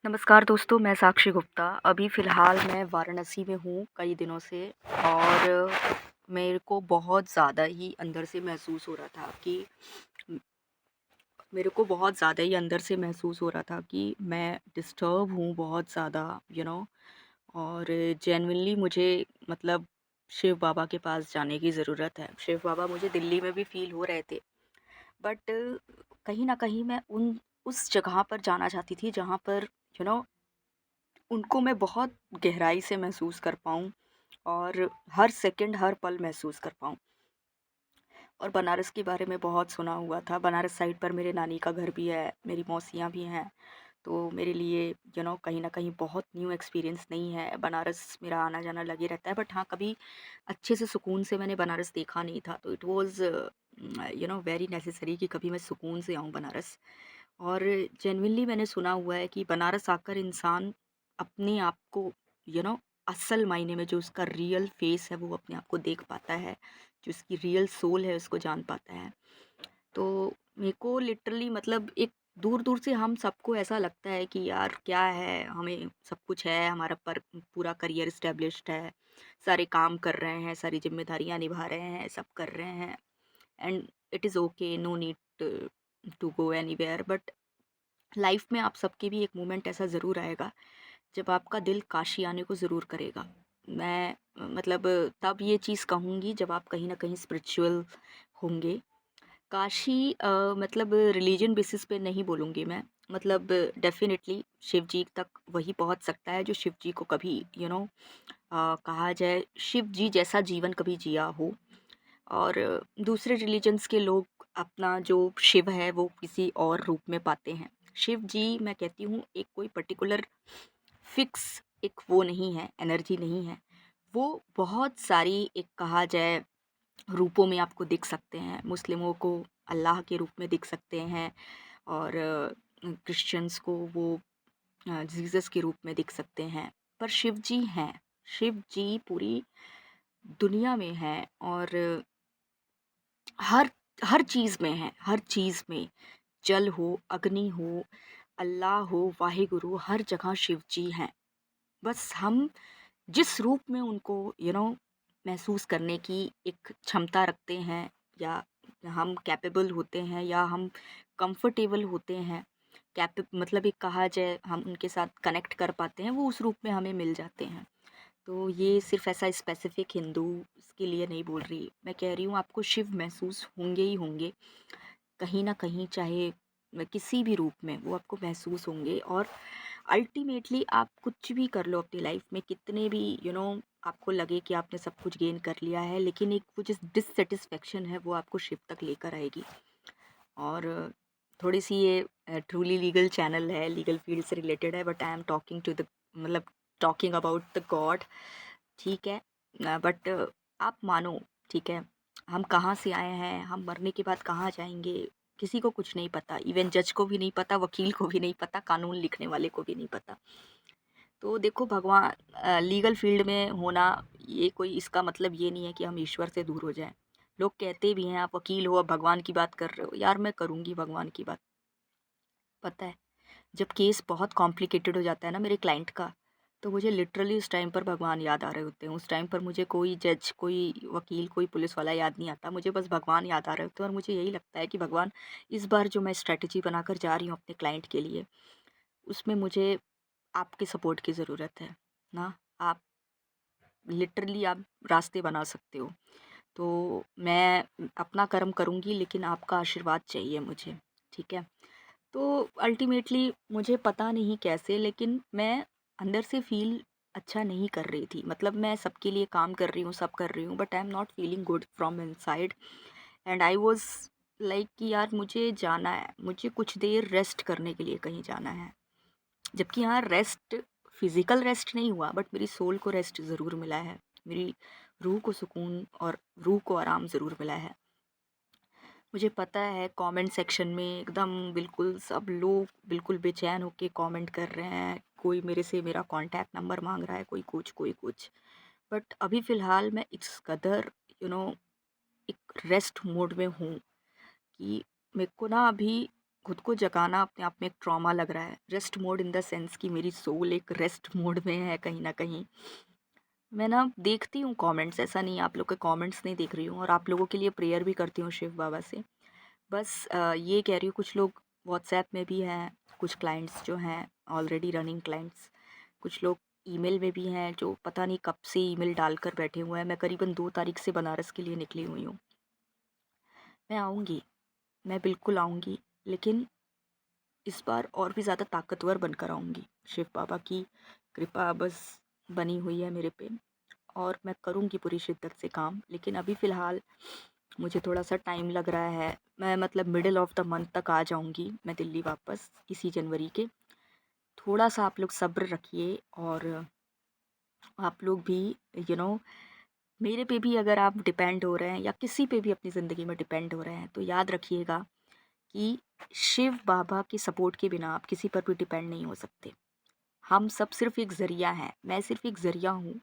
नमस्कार दोस्तों, मैं साक्षी गुप्ता। अभी फ़िलहाल मैं वाराणसी में हूँ कई दिनों से और मेरे को बहुत ज़्यादा ही अंदर से महसूस हो रहा था कि म मेरे को बहुत ज़्यादा ही अंदर से महसूस हो रहा था कि मैं डिस्टर्ब हूँ बहुत ज़्यादा और जेनुइनली मुझे मतलब शिव बाबा के पास जाने की ज़रूरत है। शिव बाबा मुझे दिल्ली में भी फ़ील हो रहे थे, बट कहीं न कहीं मैं उन उस जगह पर जाना चाहती थी जहाँ पर यू नो उनको मैं बहुत गहराई से महसूस कर पाऊँ और हर सेकंड, हर पल महसूस कर पाऊँ। और बनारस के बारे में बहुत सुना हुआ था। बनारस साइड पर मेरे नानी का घर भी है, मेरी मौसियाँ भी हैं। तो मेरे लिए कहीं न कहीं बहुत न्यू एक्सपीरियंस नहीं है। बनारस मेरा आना-जाना लगे रहता है, बट हाँ, कभी अच्छे से सुकून से मैंने बनारस देखा नहीं था। तो इट वाज़ वेरी नेसेसरी कि कभी मैं सुकून से आऊँ बनारस। और जेनुइनली मैंने सुना हुआ है कि बनारस आकर इंसान अपने आप को यू नो असल मायने में जो उसका रियल फेस है वो अपने आप को देख पाता है, जो उसकी रियल सोल है उसको जान पाता है। तो मेरे को लिटरली मतलब एक दूर-दूर से हम सबको ऐसा लगता है कि यार क्या है, हमें सब कुछ है, हमारा पर पूरा करियर एस्टेब्लिश्ड है, सारे काम कर रहे हैं, सारी ज़िम्मेदारियाँ निभा रहे हैं, सब कर रहे हैं and it is okay, no need to go anywhere. But life में आप सबके भी एक मोमेंट ऐसा ज़रूर आएगा जब आपका दिल काशी आने को ज़रूर करेगा। मैं मतलब तब ये चीज़ कहूँगी जब आप कहीं न कहीं स्पिरिचुअल होंगे। काशी मतलब रिलीजन बेसिस पे नहीं बोलूँगी मैं, मतलब डेफ़िनेटली शिव जी तक वही पहुँच सकता है जो शिव जी को कभी कहा जाए शिव जी जैसा जीवन कभी जिया हो। और दूसरे रिलीजन्स के लोग अपना जो शिव है वो किसी और रूप में पाते हैं। शिव जी मैं कहती हूँ एक कोई पर्टिकुलर फिक्स एक वो नहीं है, एनर्जी नहीं है। वो बहुत सारी एक कहा जाए रूपों में आपको दिख सकते हैं। मुस्लिमों को अल्लाह के रूप में दिख सकते हैं और क्रिश्चियंस को वो जीसस के रूप में दिख सकते हैं। पर शिव जी हैं। शिव जी पूरी दुनिया में हैं और हर हर चीज़ में हैं, हर चीज़ में। जल हो, अग्नि हो, अल्लाह हो, वाहिगुरु, हर जगह शिव जी हैं। बस हम जिस रूप में उनको महसूस करने की एक क्षमता रखते हैं या हम कैपेबल होते हैं या हम कंफर्टेबल होते हैं, कैप मतलब एक कहा जाए हम उनके साथ कनेक्ट कर पाते हैं, वो उस रूप में हमें मिल जाते हैं। तो ये सिर्फ ऐसा स्पेसिफिक हिंदू के लिए नहीं बोल रही, मैं कह रही हूँ आपको शिव महसूस होंगे ही होंगे कहीं ना कहीं, चाहे किसी भी रूप में वो आपको महसूस होंगे। और अल्टीमेटली आप कुछ भी कर लो अपनी लाइफ में, कितने भी आपको लगे कि आपने सब कुछ गेन कर लिया है, लेकिन एक वो जिस डिससेटिस्फेक्शन है वो आपको शिव तक लेकर आएगी। और थोड़ी सी ये ट्रूली लीगल चैनल है, लीगल फील्ड से रिलेटेड है, but I am talking to the मतलब टॉकिंग अबाउट द गॉड। ठीक है, बट आप मानो, ठीक है, हम कहाँ से आए हैं, हम मरने के बाद कहाँ जाएंगे, किसी को कुछ नहीं पता। इवन जज को भी नहीं पता, वकील को भी नहीं पता, कानून लिखने वाले को भी नहीं पता। तो देखो भगवान, लीगल फील्ड में होना ये कोई इसका मतलब ये नहीं है कि हम ईश्वर से दूर हो जाएं। लोग कहते भी हैं आप वकील हो, अब भगवान की बात कर रहे हो। यार मैं करूँगी भगवान की बात। पता है, जब केस बहुत कॉम्प्लिकेटेड हो जाता है ना मेरे क्लाइंट का, तो मुझे लिटरली उस टाइम पर भगवान याद आ रहे होते हैं। उस टाइम पर मुझे कोई जज, कोई वकील, कोई पुलिस वाला याद नहीं आता, मुझे बस भगवान याद आ रहे होते हैं। और मुझे यही लगता है कि भगवान, इस बार जो मैं स्ट्रैटेजी बनाकर जा रही हूँ अपने क्लाइंट के लिए, उसमें मुझे आपके सपोर्ट की ज़रूरत है ना। आप लिटरली आप रास्ते बना सकते हो। तो मैं अपना कर्म करूँगी, लेकिन आपका आशीर्वाद चाहिए मुझे, ठीक है? तो अल्टीमेटली मुझे पता नहीं कैसे, लेकिन मैं अंदर से फ़ील अच्छा नहीं कर रही थी। मतलब मैं सबके लिए काम कर रही हूँ, सब कर रही हूँ, but I am not feeling good from inside. And I was like कि यार मुझे जाना है, मुझे कुछ देर रेस्ट करने के लिए कहीं जाना है। जबकि यहाँ रेस्ट, फिज़िकल रेस्ट नहीं हुआ, बट मेरी सोल को रेस्ट ज़रूर मिला है। मेरी रूह को सुकून और रूह को आराम ज़रूर मिला है। मुझे पता है कमेंट सेक्शन में एकदम बिल्कुल सब लोग बिल्कुल बेचैन होके कमेंट कर रहे हैं। कोई मेरे से मेरा कॉन्टैक्ट नंबर माँग रहा है, कोई कुछ, कोई कुछ। बट अभी फ़िलहाल मैं इस कदर यू नो एक रेस्ट मोड में हूँ कि मेरे को ना अभी खुद को जगाना अपने आप में एक ट्रॉमा लग रहा है। Rest mode in the sense कि मेरी सोल एक रेस्ट मोड में है कहीं न कहीं। मैं ना देखती हूँ कमेंट्स, ऐसा नहीं है आप लोग के कमेंट्स नहीं देख रही हूँ, और आप लोगों के लिए प्रेयर भी करती हूँ शिव बाबा से। बस ये कह रही हूँ, कुछ लोग व्हाट्सएप में भी हैं, कुछ क्लाइंट्स जो हैं ऑलरेडी रनिंग क्लाइंट्स, कुछ लोग ईमेल में भी हैं जो पता नहीं कब से ईमेल डालकर बैठे हुए हैं। मैं करीबन 2 तारीख से बनारस के लिए निकली हुई हूँ। मैं आऊँगी, मैं बिल्कुल आऊँगी, लेकिन इस बार और भी ज़्यादा ताकतवर बनकर आऊँगी। शिव बाबा की कृपा बस बनी हुई है मेरे पे, और मैं करूँगी पूरी शिद्दत से काम। लेकिन अभी फ़िलहाल मुझे थोड़ा-सा टाइम लग रहा है। मैं मतलब मिडल ऑफ़ द मंथ तक आ जाऊँगी मैं दिल्ली वापस, इसी जनवरी के। थोड़ा-सा आप लोग सब्र रखिए, और आप लोग भी यू नो मेरे पे भी अगर आप डिपेंड हो रहे हैं या किसी पे भी अपनी ज़िंदगी में डिपेंड हो रहे हैं, तो याद रखिएगा कि शिव बाबा के सपोर्ट के बिना आप किसी पर भी डिपेंड नहीं हो सकते। हम सब सिर्फ़ एक ज़रिया हैं, मैं सिर्फ़ एक ज़रिया हूँ,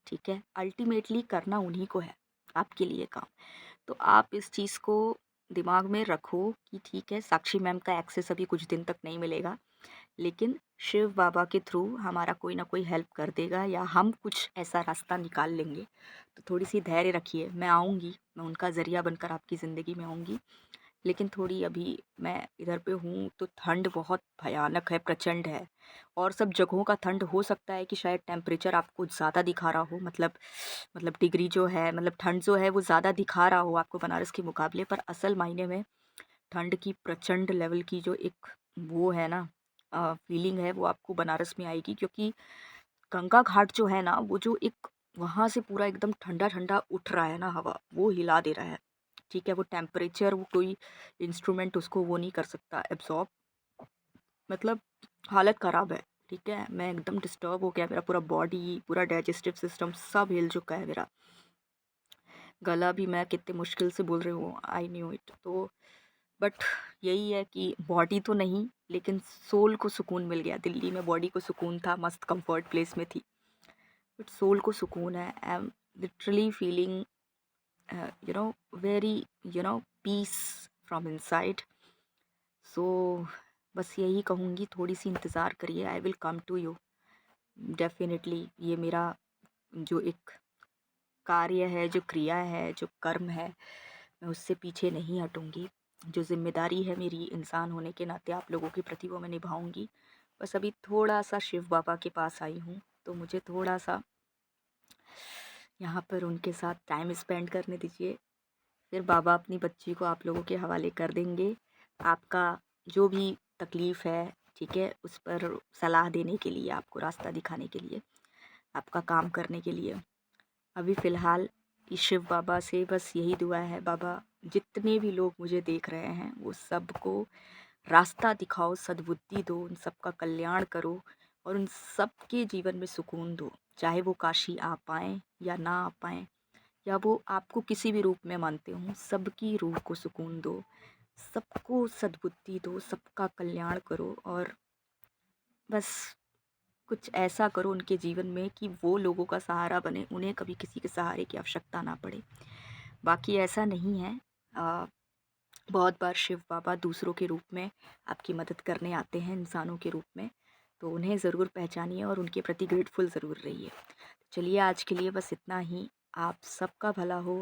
ठीक है? अल्टीमेटली करना उन्हीं को है, आपके लिए काम। तो आप इस चीज़ को दिमाग में रखो कि ठीक है, साक्षी मैम का एक्सेस अभी कुछ दिन तक नहीं मिलेगा, लेकिन शिव बाबा के थ्रू हमारा कोई ना कोई हेल्प कर देगा, या हम कुछ ऐसा रास्ता निकाल लेंगे। तो थोड़ी-सी धैर्य रखिए, मैं आऊँगी, मैं उनका ज़रिया बनकर आपकी ज़िंदगी में आऊँगी। लेकिन थोड़ी अभी मैं इधर पे हूँ तो ठंड बहुत भयानक है, प्रचंड है, और सब जगहों का ठंड हो सकता है कि शायद टेम्परेचर आपको ज़्यादा दिखा रहा हो, मतलब डिग्री जो है, मतलब ठंड जो है वो ज़्यादा दिखा रहा हो आपको बनारस के मुकाबले, पर असल मायने में ठंड की प्रचंड लेवल की जो एक वो है ना फीलिंग है, वो आपको बनारस में आएगी, क्योंकि गंगा घाट जो है ना, वो जो एक वहाँ से पूरा एकदम ठंडा ठंडा उठ रहा है ना हवा, वो हिला दे रहा है। ठीक है, वो टेम्परेचर वो कोई इंस्ट्रूमेंट उसको वो नहीं कर सकता एब्जॉर्ब, मतलब हालत ख़राब है। ठीक है, मैं एकदम डिस्टर्ब हो गया, मेरा पूरा बॉडी, पूरा डाइजेस्टिव सिस्टम सब हिल चुका है मेरा। गला भी मैं कितने मुश्किल से बोल रही हूँ, आई न्यू इट। तो बट यही है कि बॉडी तो नहीं, लेकिन सोल को सुकून मिल गया। दिल्ली में बॉडी को सुकून था, मस्त कंफर्ट प्लेस में थी, बट सोल को सुकून है। I am literally feeling very peace from inside. So बस यही कहूँगी, थोड़ी सी इंतज़ार करिए, I will come to you definitely. ये मेरा जो एक कार्य है, जो क्रिया है, जो कर्म है, मैं उससे पीछे नहीं हटूँगी। जो ज़िम्मेदारी है मेरी इंसान होने के नाते आप लोगों के प्रति, वो मैं निभाऊँगी। बस अभी थोड़ा-सा शिव बाबा के पास आई हूँ, तो मुझे थोड़ा-सा यहाँ पर उनके साथ टाइम स्पेंड करने दीजिए। फिर बाबा अपनी बच्ची को आप लोगों के हवाले कर देंगे। आपका जो भी तकलीफ़ है, ठीक है, उस पर सलाह देने के लिए, आपको रास्ता दिखाने के लिए, आपका काम करने के लिए। अभी फ़िलहाल इस शिव बाबा से बस यही दुआ है, बाबा जितने भी लोग मुझे देख रहे हैं, वो सबको रास्ता दिखाओ, सद्बुद्धि दो, उन सबका कल्याण करो, और उन सबके जीवन में सुकून दो। चाहे वो काशी आ पाएँ या ना आ पाएँ, या वो आपको किसी भी रूप में मानते हों, सबकी रूह को सुकून दो, सबको सद्बुद्धि दो, सबका कल्याण करो, और बस कुछ ऐसा करो उनके जीवन में कि वो लोगों का सहारा बने, उन्हें कभी किसी के सहारे की आवश्यकता ना पड़े। बाकी ऐसा नहीं है, अ, बहुत बार शिव बाबा दूसरों के रूप में आपकी मदद करने आते हैं, इंसानों के रूप में, तो उन्हें ज़रूर पहचानिए और उनके प्रति ग्रेटफुल ज़रूर रहिए। चलिए आज के लिए बस इतना ही। आप सबका भला हो।